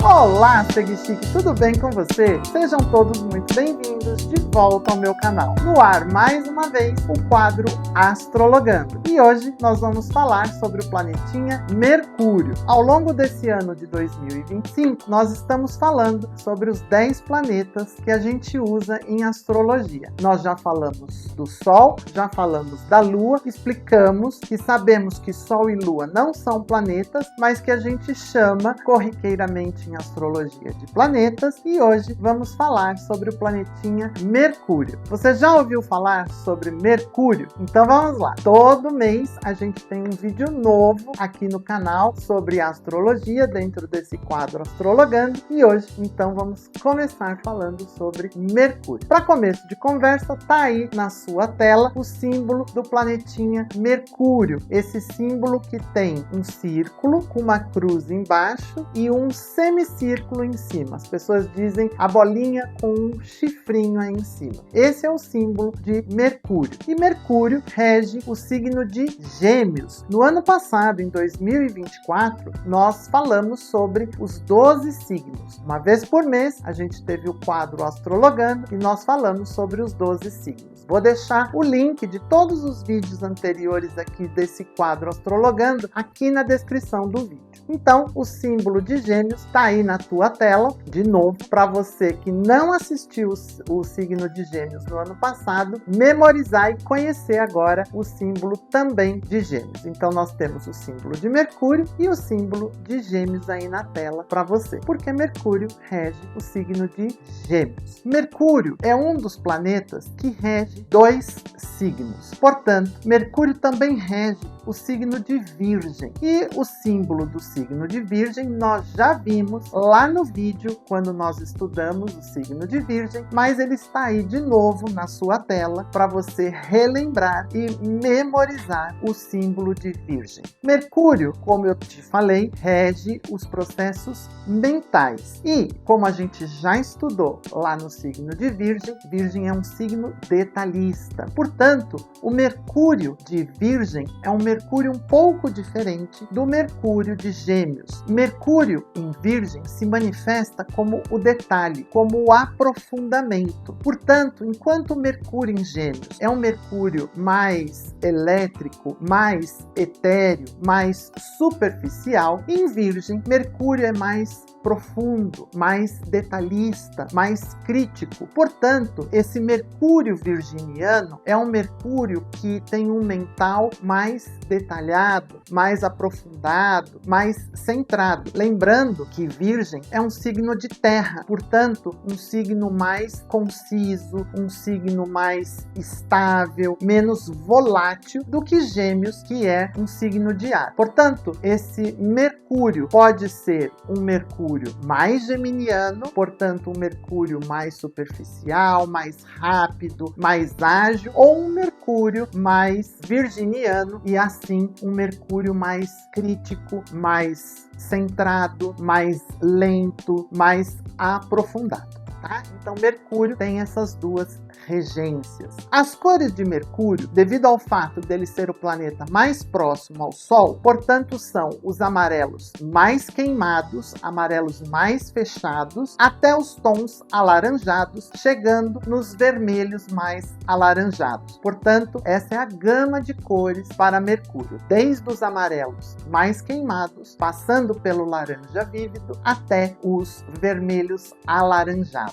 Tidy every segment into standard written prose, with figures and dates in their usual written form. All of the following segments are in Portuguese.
Olá, Seguichique, tudo bem com você? Sejam todos muito bem-vindos de volta ao meu canal. No ar, mais uma vez, o quadro Astrologando. E hoje nós vamos falar sobre o planetinha Mercúrio. Ao longo desse ano de 2025, nós estamos falando sobre os 10 planetas que a gente usa em astrologia. Nós já falamos do Sol, já falamos da Lua, explicamos que sabemos que Sol e Lua não são planetas, mas que a gente chama corriqueiramente em astrologia de planetas, e hoje vamos falar sobre o planetinha Mercúrio. Você já ouviu falar sobre Mercúrio? Então vamos lá. Todo mês a gente tem um vídeo novo aqui no canal sobre astrologia dentro desse quadro Astrologando, e hoje então vamos começar falando sobre Mercúrio. Para começo de conversa, tá aí na sua tela o símbolo do planetinha Mercúrio. Esse símbolo que tem um círculo com uma cruz embaixo e um semicírculo em cima. As pessoas dizem a bolinha com um chifrinho aí em cima. Esse é o símbolo de Mercúrio. E Mercúrio rege o signo de Gêmeos. No ano passado, em 2024, nós falamos sobre os 12 signos. Uma vez por mês, a gente teve o quadro Astrologando e nós falamos sobre os 12 signos. Vou deixar o link de todos os vídeos anteriores aqui desse quadro Astrologando aqui na descrição do vídeo. Então, o símbolo de Gêmeos está aí na tua tela, de novo, para você que não assistiu o signo de Gêmeos no ano passado, memorizar e conhecer agora o símbolo também de Gêmeos. Então, nós temos o símbolo de Mercúrio e o símbolo de Gêmeos aí na tela para você, porque Mercúrio rege o signo de Gêmeos. Mercúrio é um dos planetas que rege 2 signos. Portanto, Mercúrio também rege o signo de Virgem. E o símbolo do signo de Virgem nós já vimos lá no vídeo quando nós estudamos o signo de Virgem, mas ele está aí de novo na sua tela para você relembrar e memorizar o símbolo de Virgem. Mercúrio, como eu te falei, rege os processos mentais. E, como a gente já estudou lá no signo de Virgem, Virgem é um signo detalhista. Portanto, o Mercúrio de Virgem é um Mercúrio um pouco diferente do Mercúrio de Gêmeos. Mercúrio em Virgem se manifesta como o detalhe, como o aprofundamento. Portanto, enquanto o Mercúrio em Gêmeos é um Mercúrio mais elétrico, mais etéreo, mais superficial, em Virgem, Mercúrio é mais profundo, mais detalhista, mais crítico. Portanto, esse Mercúrio virginiano é um Mercúrio que tem um mental mais detalhado, mais aprofundado, mais centrado. Lembrando que Virgem é um signo de terra, portanto, um signo mais conciso, um signo mais estável, menos volátil do que Gêmeos, que é um signo de ar. Portanto, esse Mercúrio pode ser um Mercúrio mais geminiano, portanto um Mercúrio mais superficial, mais rápido, mais ágil, ou um Mercúrio mais virginiano e assim um Mercúrio mais crítico, mais centrado, mais lento, mais aprofundado. Tá? Então Mercúrio tem essas duas regências. As cores de Mercúrio, devido ao fato dele ser o planeta mais próximo ao Sol, portanto são os amarelos mais queimados, amarelos mais fechados, até os tons alaranjados, chegando nos vermelhos mais alaranjados. Portanto, essa é a gama de cores para Mercúrio, desde os amarelos mais queimados, passando pelo laranja vívido, até os vermelhos alaranjados.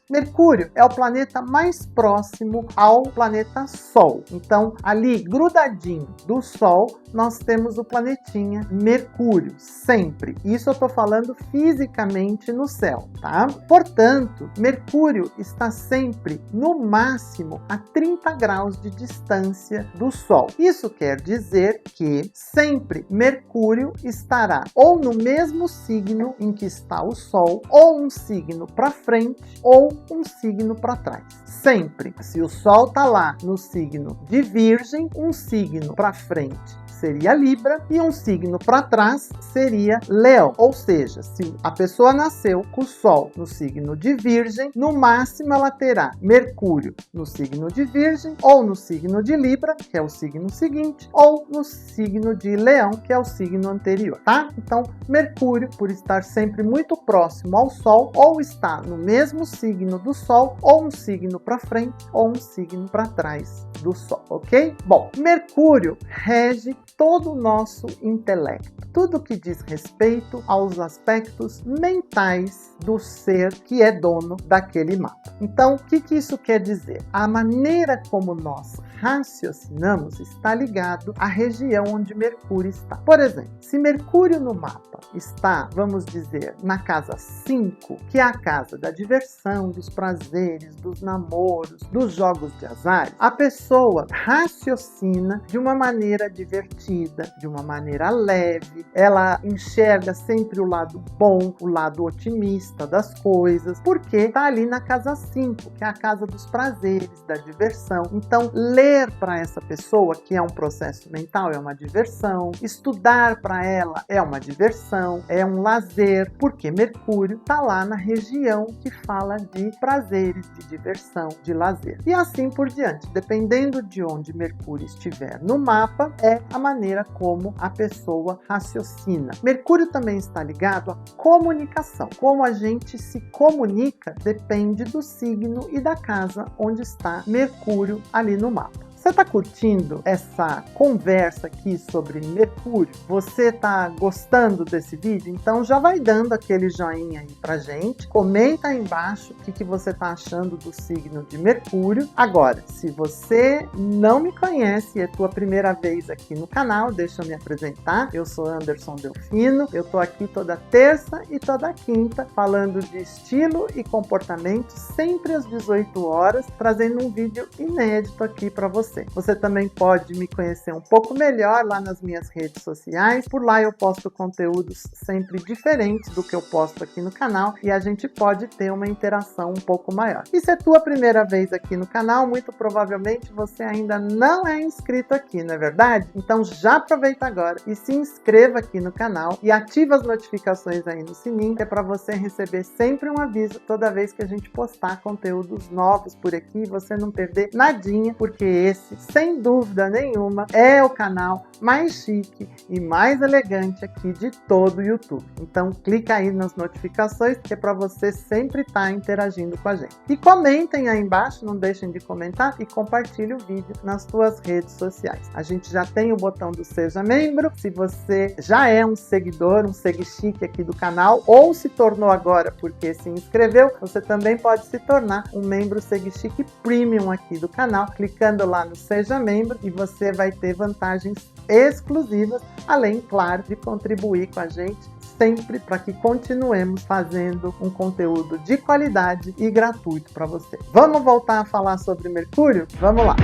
Mercúrio é o planeta mais próximo ao planeta Sol. Então, ali, grudadinho do Sol, nós temos o planetinha Mercúrio, sempre. Isso eu estou falando fisicamente no céu, tá? Portanto, Mercúrio está sempre, no máximo, a 30 graus de distância do Sol. Isso quer dizer que sempre Mercúrio estará ou no mesmo signo em que está o Sol, ou um signo para frente, ou um signo para trás. Sempre. Se o Sol está lá no signo de Virgem, um signo para frente seria Libra e um signo para trás seria Leão. Ou seja, se a pessoa nasceu com o Sol no signo de Virgem, no máximo ela terá Mercúrio no signo de Virgem, ou no signo de Libra, que é o signo seguinte, ou no signo de Leão, que é o signo anterior, tá? Então, Mercúrio, por estar sempre muito próximo ao Sol, ou está no mesmo signo do Sol, ou um signo para frente, ou um signo para trás do Sol, ok? Bom, Mercúrio rege todo o nosso intelecto, tudo que diz respeito aos aspectos mentais do ser que é dono daquele mapa. Então, o que isso quer dizer? A maneira como nós raciocinamos está ligado à região onde Mercúrio está. Por exemplo, se Mercúrio no mapa está, vamos dizer, na casa 5, que é a casa da diversão, dos prazeres, dos namoros, dos jogos de azar, a pessoa raciocina de uma maneira divertida, de uma maneira leve, ela enxerga sempre o lado bom, o lado otimista das coisas, porque está ali na casa 5, que é a casa dos prazeres, da diversão. Então, ler para essa pessoa, que é um processo mental, é uma diversão. Estudar para ela é uma diversão, é um lazer, porque Mercúrio está lá na região que fala de prazeres, de diversão, de lazer. E assim por diante. Dependendo de onde Mercúrio estiver no mapa, é a maneira como a pessoa raciocina. Mercúrio também está ligado à comunicação. Como a gente se comunica depende do signo e da casa onde está Mercúrio ali no mapa. Você está curtindo essa conversa aqui sobre Mercúrio? Você está gostando desse vídeo? Então já vai dando aquele joinha aí pra gente. Comenta aí embaixo o que você está achando do signo de Mercúrio. Agora, se você não me conhece e é tua primeira vez aqui no canal, deixa eu me apresentar. Eu sou Anderson Delfino. Eu tô aqui toda terça e toda quinta falando de estilo e comportamento, sempre às 18 horas, trazendo um vídeo inédito aqui para você. Você também pode me conhecer um pouco melhor lá nas minhas redes sociais. Por lá eu posto conteúdos sempre diferentes do que eu posto aqui no canal e a gente pode ter uma interação um pouco maior. E se é tua primeira vez aqui no canal, muito provavelmente você ainda não é inscrito aqui, não é verdade? Então já aproveita agora e se inscreva aqui no canal e ativa as notificações aí no sininho, que é para você receber sempre um aviso toda vez que a gente postar conteúdos novos por aqui e você não perder nadinha, porque esse, sem dúvida nenhuma, é o canal mais chique e mais elegante aqui de todo o YouTube. Então clica aí nas notificações, que é para você sempre estar interagindo com a gente. E comentem aí embaixo, não deixem de comentar, e compartilhe o vídeo nas suas redes sociais. A gente já tem o botão do Seja Membro. Se você já é um seguidor, um segue chique aqui do canal, ou se tornou agora porque se inscreveu, você também pode se tornar um membro Segue Chique Premium aqui do canal, clicando lá no Seja Membro, e você vai ter vantagens exclusivas, além, claro, de contribuir com a gente sempre para que continuemos fazendo um conteúdo de qualidade e gratuito para você. Vamos voltar a falar sobre Mercúrio? Vamos lá!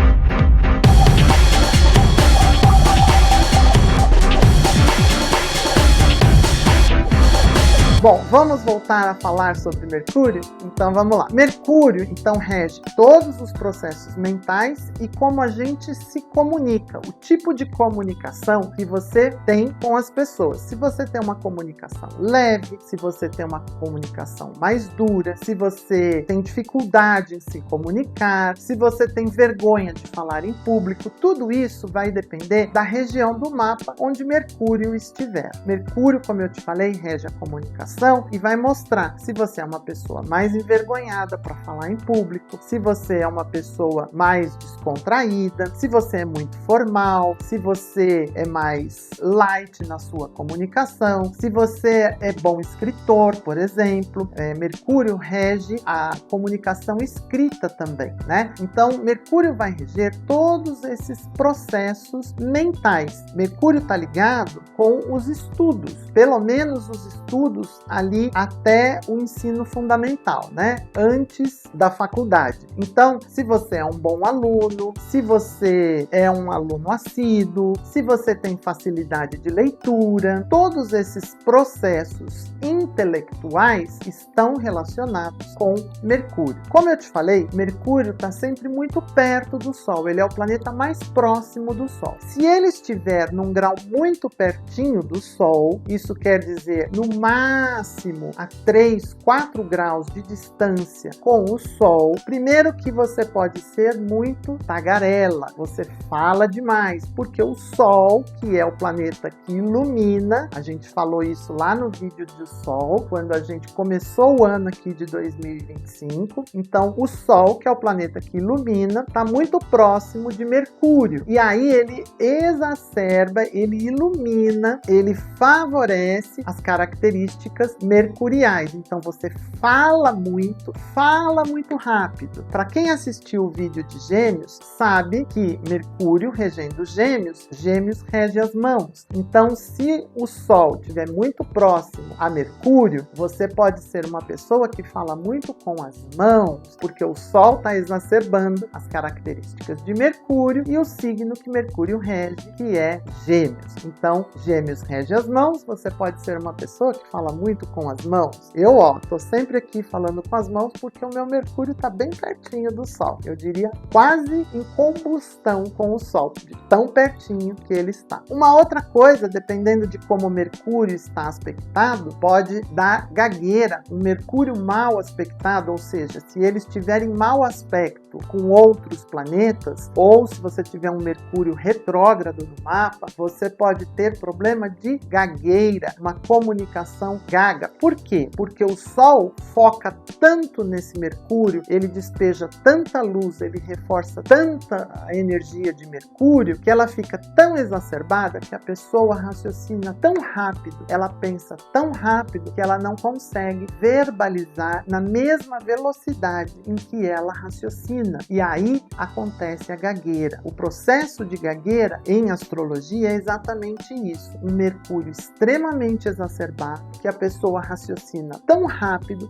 Bom, vamos voltar a falar sobre Mercúrio? Então vamos lá. Mercúrio, então, rege todos os processos mentais e como a gente se comunica, o tipo de comunicação que você tem com as pessoas. Se você tem uma comunicação leve, se você tem uma comunicação mais dura, se você tem dificuldade em se comunicar, se você tem vergonha de falar em público, tudo isso vai depender da região do mapa onde Mercúrio estiver. Mercúrio, como eu te falei, rege a comunicação e vai mostrar se você é uma pessoa mais envergonhada para falar em público, se você é uma pessoa mais descontraída, se você é muito formal, se você é mais light na sua comunicação, se você é bom escritor, por exemplo. Mercúrio rege a comunicação escrita também, né? Então, Mercúrio vai reger todos esses processos mentais. Mercúrio está ligado com os estudos, pelo menos os estudos ali até o ensino fundamental, né? Antes da faculdade. Então, se você é um bom aluno, se você é um aluno assíduo, se você tem facilidade de leitura, todos esses processos intelectuais estão relacionados com Mercúrio. Como eu te falei, Mercúrio está sempre muito perto do Sol, ele é o planeta mais próximo do Sol. Se ele estiver num grau muito pertinho do Sol, isso quer dizer no máximo a 3, 4 graus de distância com o Sol, primeiro que você pode ser muito tagarela, você fala demais, porque o Sol, que é o planeta que ilumina, a gente falou isso lá no vídeo do Sol, quando a gente começou o ano aqui de 2025, então o Sol, que é o planeta que ilumina, está muito próximo de Mercúrio, e aí ele exacerba, ele ilumina, ele favorece as características mercuriais, então você fala muito rápido. Para quem assistiu o vídeo de Gêmeos, sabe que Mercúrio regendo Gêmeos, Gêmeos rege as mãos. Então, se o Sol estiver muito próximo a Mercúrio, você pode ser uma pessoa que fala muito com as mãos, porque o Sol está exacerbando as características de Mercúrio e o signo que Mercúrio rege, que é Gêmeos. Então, Gêmeos rege as mãos, você pode ser uma pessoa que fala muito com as mãos. Eu, tô sempre aqui falando com as mãos porque o meu Mercúrio está bem pertinho do Sol. Eu diria quase em combustão com o Sol, de tão pertinho que ele está. Uma outra coisa, dependendo de como o Mercúrio está aspectado, pode dar gagueira. Um Mercúrio mal aspectado, ou seja, se ele estiver em mau aspecto com outros planetas, ou se você tiver um Mercúrio retrógrado no mapa, você pode ter problema de gagueira, uma comunicação gaga. Por quê? Porque o Sol foca tanto nesse Mercúrio, ele despeja tanta luz, ele reforça tanta energia de Mercúrio, que ela fica tão exacerbada que a pessoa raciocina tão rápido, ela pensa tão rápido que ela não consegue verbalizar na mesma velocidade em que ela raciocina. E aí acontece a gagueira. O processo de gagueira em astrologia é exatamente isso. Um Mercúrio extremamente exacerbado, que a pessoa raciocina tão rápido,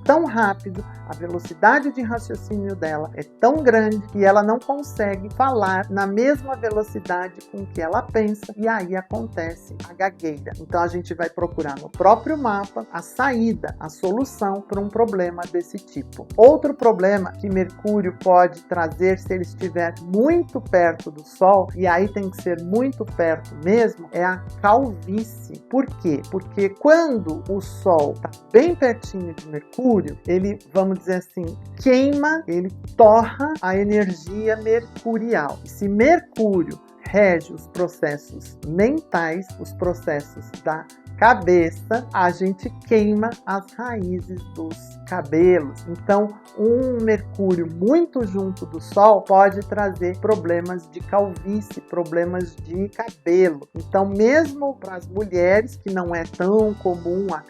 a velocidade de raciocínio dela é tão grande que ela não consegue falar na mesma velocidade com que ela pensa, e aí acontece a gagueira. Então a gente vai procurar no próprio mapa a saída, a solução para um problema desse tipo. Outro problema que Mercúrio pode trazer se ele estiver muito perto do Sol, e aí tem que ser muito perto mesmo, é a calvície. Por quê? Porque quando o Sol está bem pertinho de Mercúrio, ele, vamos dizer assim, queima, ele torra a energia mercurial. E se Mercúrio rege os processos mentais, os processos da cabeça, a gente queima as raízes dos cabelos. Então, um Mercúrio muito junto do Sol pode trazer problemas de calvície, problemas de cabelo. Então, mesmo para as mulheres, que não é tão comum a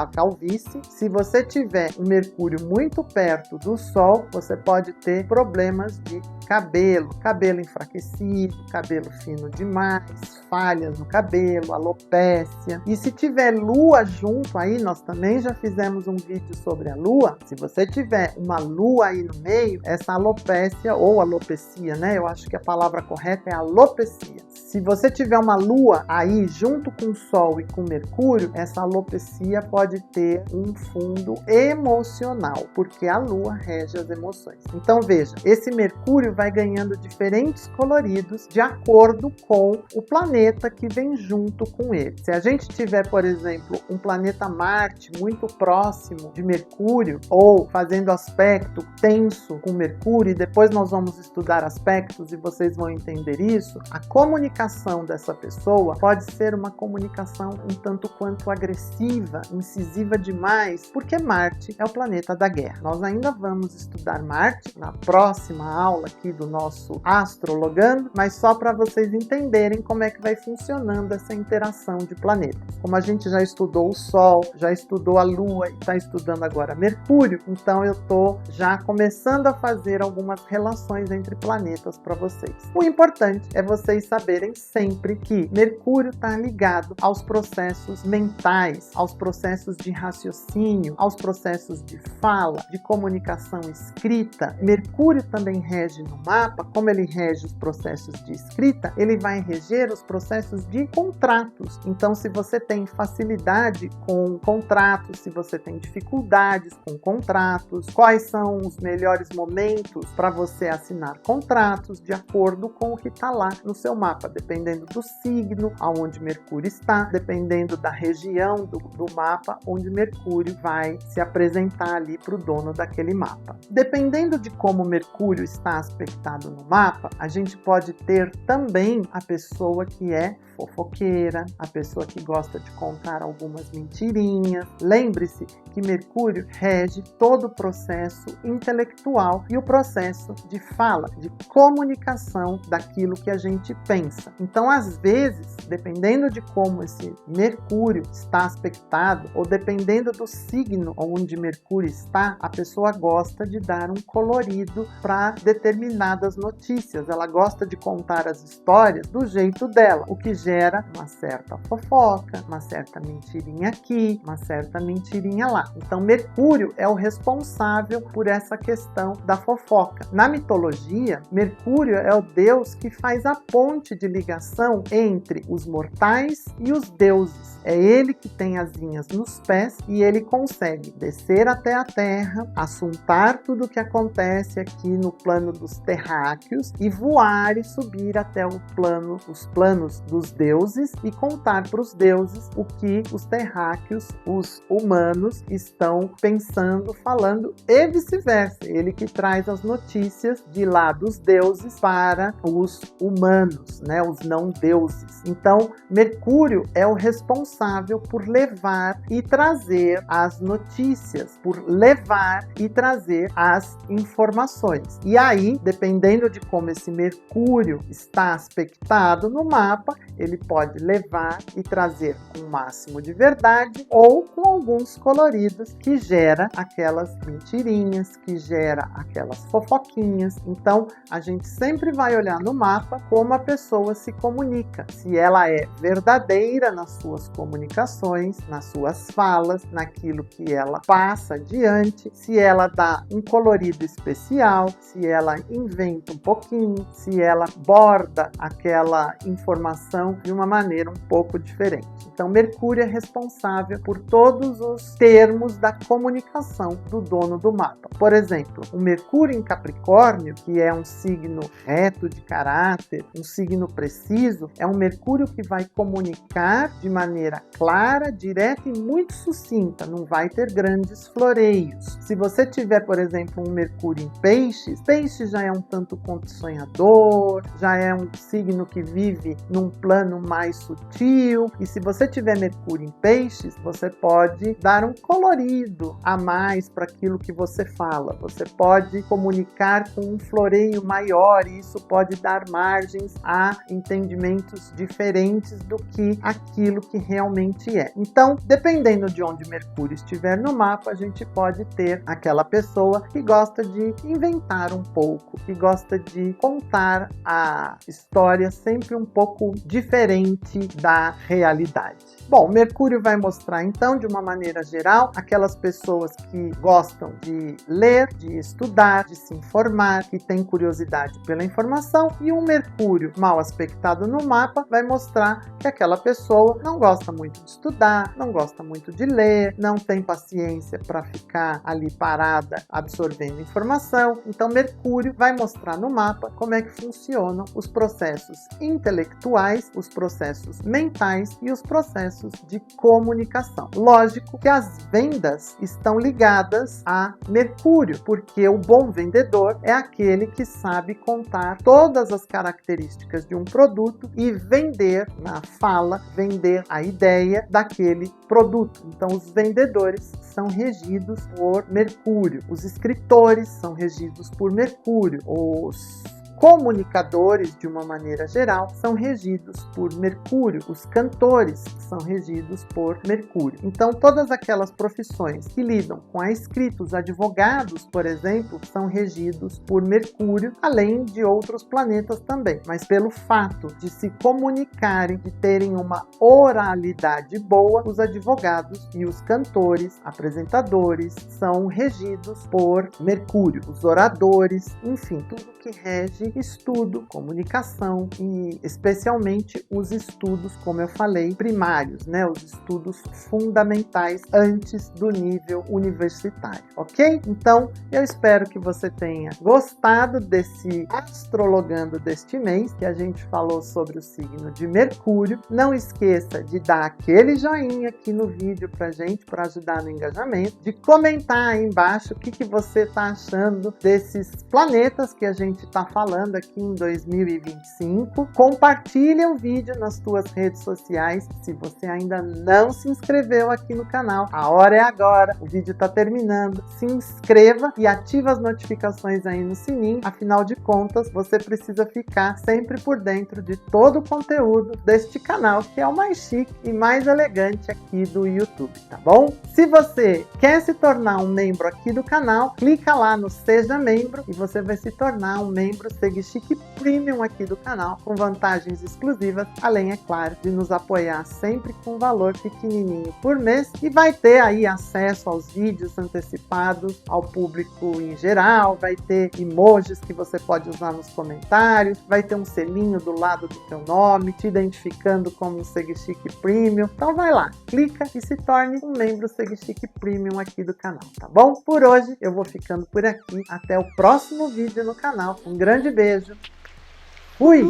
calvície, se você tiver um Mercúrio muito perto do Sol, você pode ter problemas de cabelo enfraquecido, cabelo fino demais, falhas no cabelo, alopécia. E se tiver Lua junto aí, nós também já fizemos um vídeo sobre a Lua. Se você tiver uma Lua aí no meio, essa alopécia ou alopecia, né? Eu acho que a palavra correta é alopecia. Se você tiver uma Lua aí junto com o Sol e com Mercúrio, essa alopecia pode ter um fundo emocional, porque a Lua rege as emoções. Então veja, esse Mercúrio vai ganhando diferentes coloridos de acordo com o planeta que vem junto com ele. Se a gente tiver, por exemplo, um planeta Marte muito próximo de Mercúrio, ou fazendo aspecto tenso com Mercúrio, e depois nós vamos estudar aspectos e vocês vão entender isso, a comunicação dessa pessoa pode ser uma comunicação um tanto quanto agressiva, incisiva demais, porque Marte é o planeta da guerra. Nós ainda vamos estudar Marte na próxima aula aqui aqui do nosso Astrologando, mas só para vocês entenderem como é que vai funcionando essa interação de planetas. Como a gente já estudou o Sol, já estudou a Lua e está estudando agora Mercúrio, então eu estou já começando a fazer algumas relações entre planetas para vocês. O importante é vocês saberem sempre que Mercúrio está ligado aos processos mentais, aos processos de raciocínio, aos processos de fala, de comunicação escrita. Mercúrio também rege no mapa, como ele rege os processos de escrita, ele vai reger os processos de contratos. Então, se você tem facilidade com contratos, se você tem dificuldades com contratos, quais são os melhores momentos para você assinar contratos de acordo com o que está lá no seu mapa, dependendo do signo aonde Mercúrio está, dependendo da região do mapa onde Mercúrio vai se apresentar ali para o dono daquele mapa. Dependendo de como Mercúrio está aspectado no mapa, a gente pode ter também a pessoa que é fofoqueira, a pessoa que gosta de contar algumas mentirinhas. Lembre-se que Mercúrio rege todo o processo intelectual e o processo de fala, de comunicação daquilo que a gente pensa. Então, às vezes, dependendo de como esse Mercúrio está aspectado, ou dependendo do signo onde Mercúrio está, a pessoa gosta de dar um colorido para determinadas notícias. Ela gosta de contar as histórias do jeito dela, o que gera uma certa fofoca, uma certa mentirinha aqui, uma certa mentirinha lá. Então, Mercúrio é o responsável por essa questão da fofoca. Na mitologia, Mercúrio é o deus que faz a ponte de ligação entre os mortais e os deuses. É ele que tem asinhas nos pés e ele consegue descer até a Terra, assuntar tudo o que acontece aqui no plano dos terráqueos e voar e subir até os planos dos deuses e contar para os deuses o que os terráqueos, os humanos, estão pensando, falando e vice-versa. Ele que traz as notícias de lá dos deuses para os humanos, né, os não deuses. Então, Mercúrio é o responsável por levar e trazer as notícias, por levar e trazer as informações. E aí, dependendo de como esse Mercúrio está aspectado no mapa, ele pode levar e trazer com o máximo de verdade ou com alguns coloridos que gera aquelas mentirinhas, que gera aquelas fofoquinhas. Então, a gente sempre vai olhar no mapa como a pessoa se comunica, se ela é verdadeira nas suas comunicações, nas suas falas, naquilo que ela passa adiante, se ela dá um colorido especial, se ela inventa um pouquinho, se ela borda aquela informação de uma maneira um pouco diferente. Então, Mercúrio é responsável por todos os termos da comunicação do dono do mapa. Por exemplo, o Mercúrio em Capricórnio, que é um signo reto de caráter, um signo preciso, é um Mercúrio que vai comunicar de maneira clara, direta e muito sucinta, não vai ter grandes floreios. Se você tiver, por exemplo, um Mercúrio em Peixes, Peixes já é um tanto quanto sonhador, já é um signo que vive num plano mais sutil, e se você tiver Mercúrio em Peixes, você pode dar um colorido a mais para aquilo que você fala. Você pode comunicar com um floreio maior e isso pode dar margens a entendimentos diferentes do que aquilo que realmente é. Então, dependendo de onde Mercúrio estiver no mapa, a gente pode ter aquela pessoa que gosta de inventar um pouco, que gosta de contar a história sempre um pouco diferente da realidade. Bom, Mercúrio vai mostrar então, de uma maneira geral, aquelas pessoas que gostam de ler, de estudar, de se informar, que têm curiosidade pela informação, e um Mercúrio mal aspectado no mapa vai mostrar que aquela pessoa não gosta muito de estudar, não gosta muito de ler, não tem paciência para ficar ali parada absorvendo informação. Então, Mercúrio vai mostrar no mapa como é que funcionam os processos intelectuais, os processos mentais e os processos de comunicação. Lógico que as vendas estão ligadas a Mercúrio, porque o bom vendedor é aquele que sabe contar todas as características de um produto e vender na fala, vender a ideia daquele produto. Então, os vendedores são regidos por Mercúrio, os escritores são regidos por Mercúrio, os comunicadores, de uma maneira geral, são regidos por Mercúrio. Os cantores são regidos por Mercúrio. Então, todas aquelas profissões que lidam com a escrita, os advogados, por exemplo, são regidos por Mercúrio, além de outros planetas também. Mas pelo fato de se comunicarem, de terem uma oralidade boa, os advogados e os cantores, apresentadores, são regidos por Mercúrio. Os oradores, enfim, tudo que rege estudo, comunicação e especialmente os estudos, como eu falei, primários, né? Os estudos fundamentais antes do nível universitário, ok? Então, eu espero que você tenha gostado desse astrologando deste mês, que a gente falou sobre o signo de Mercúrio. Não esqueça de dar aquele joinha aqui no vídeo pra gente, para ajudar no engajamento, de comentar aí embaixo o que você tá achando desses planetas que a gente está falando aqui em 2025. Compartilha o vídeo nas tuas redes sociais. Se você ainda não se inscreveu aqui no canal, a hora é agora, o vídeo está terminando. Se inscreva e ativa as notificações aí no sininho. Afinal de contas, você precisa ficar sempre por dentro de todo o conteúdo deste canal, que é o mais chique e mais elegante aqui do YouTube, tá bom? Se você quer se tornar um membro aqui do canal, clica lá no Seja Membro e você vai se tornar um membro SegChique Premium aqui do canal, com vantagens exclusivas, além, é claro, de nos apoiar sempre com um valor pequenininho por mês, e vai ter aí acesso aos vídeos antecipados ao público em geral, vai ter emojis que você pode usar nos comentários, vai ter um selinho do lado do teu nome, te identificando como um SegChique Premium. Então vai lá, clica e se torne um membro SegChique Premium aqui do canal, tá bom? Por hoje eu vou ficando por aqui, até o próximo vídeo no canal. Um grande beijo. Fui!